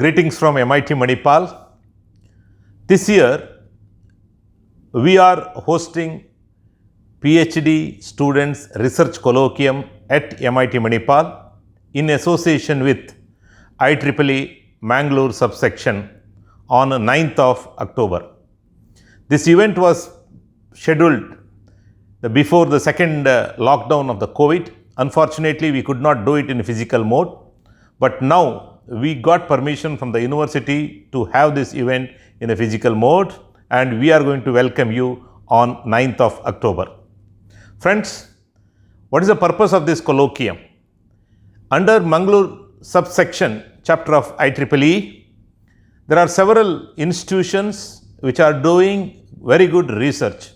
Greetings from MIT Manipal. This year, we are hosting PhD Students Research Colloquium at MIT Manipal in association with IEEE Mangalore subsection on 9th of October. This event was scheduled before the second lockdown of the COVID. Unfortunately, we could not do it in physical mode, but now we got permission from the university to have this event in a physical mode, and we are going to welcome you on 9th of October. Friends, what is the purpose of this colloquium? Under Mangalore subsection chapter of IEEE, there are several institutions which are doing very good research,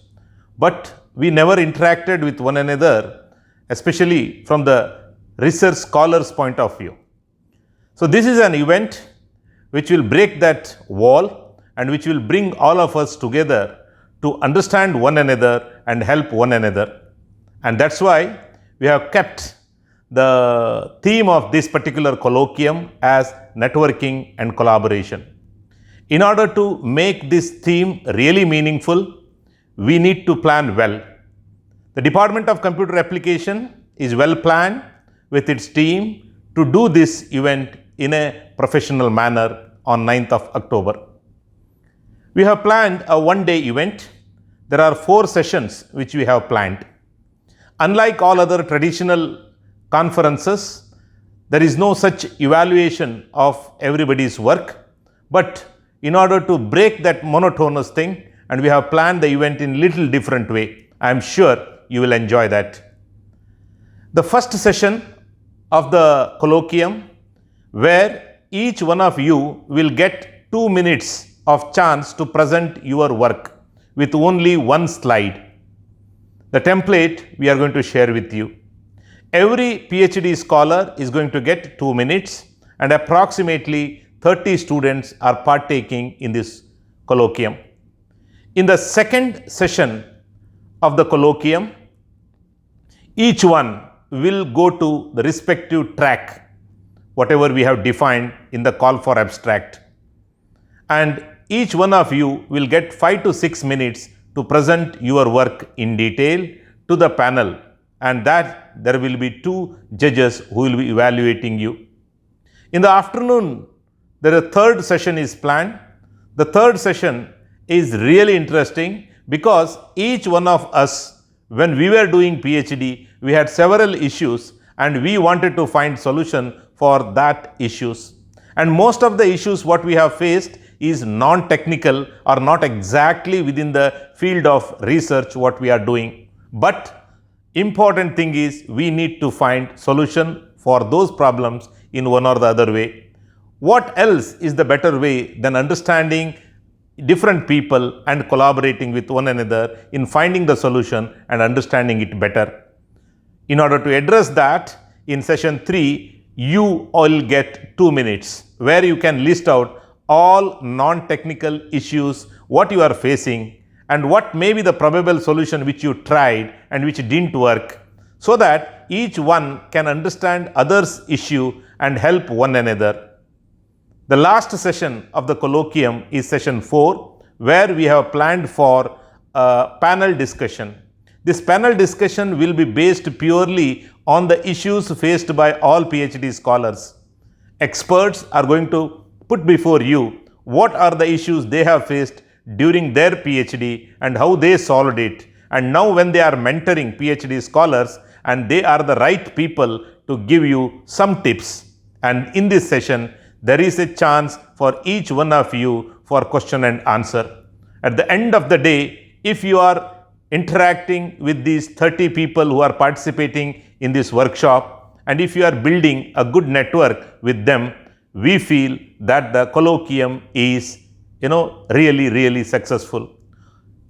but we never interacted with one another, especially from the research scholars' point of view. So this is an event which will break that wall and which will bring all of us together to understand one another and help one another. And that's why we have kept the theme of this particular colloquium as networking and collaboration. In order to make this theme really meaningful, we need to plan well. The Department of Computer Application is well planned with its team to do this event in a professional manner on 9th of October. We have planned a one-day event. There are 4 sessions which we have planned. Unlike all other traditional conferences, there is no such evaluation of everybody's work, but in order to break that monotonous thing, and we have planned the event in little different way. I am sure you will enjoy that. The first session of the colloquium, where each one of you will get 2 minutes of chance to present your work with only one slide. The template we are going to share with you. Every PhD scholar is going to get 2 minutes, and approximately 30 students are partaking in this colloquium. In the second session of the colloquium, each one will go to the respective track, whatever we have defined in the call for abstract. And each one of you will get 5 to 6 minutes to present your work in detail to the panel, and that there will be 2 judges who will be evaluating you. In the afternoon, the third session is planned. The third session is really interesting because each one of us, when we were doing PhD, we had several issues and we wanted to find solution for that issues. And most of the issues what we have faced is non-technical or not exactly within the field of research what we are doing. But important thing is we need to find solution for those problems in one or the other way. What else is the better way than understanding different people and collaborating with one another in finding the solution and understanding it better? In order to address that, in session 3, you all get 2 minutes where you can list out all non-technical issues what you are facing and what may be the probable solution which you tried and which didn't work, so that each one can understand others' issue and help one another. The last session of the colloquium is session 4, where we have planned for a panel discussion. This panel discussion will be based purely on the issues faced by all PhD scholars. Experts are going to put before you what are the issues they have faced during their PhD and how they solved it. And now when they are mentoring PhD scholars, and they are the right people to give you some tips. And in this session, there is a chance for each one of you for question and answer. At the end of the day, if you are interacting with these 30 people who are participating in this workshop, and if you are building a good network with them, we feel that the colloquium is, really successful.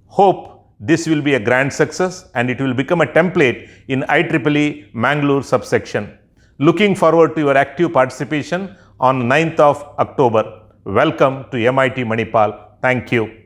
Hope this will be a grand success and it will become a template in IEEE Mangalore subsection. Looking forward to your active participation on 9th of October. Welcome to MIT Manipal. Thank you.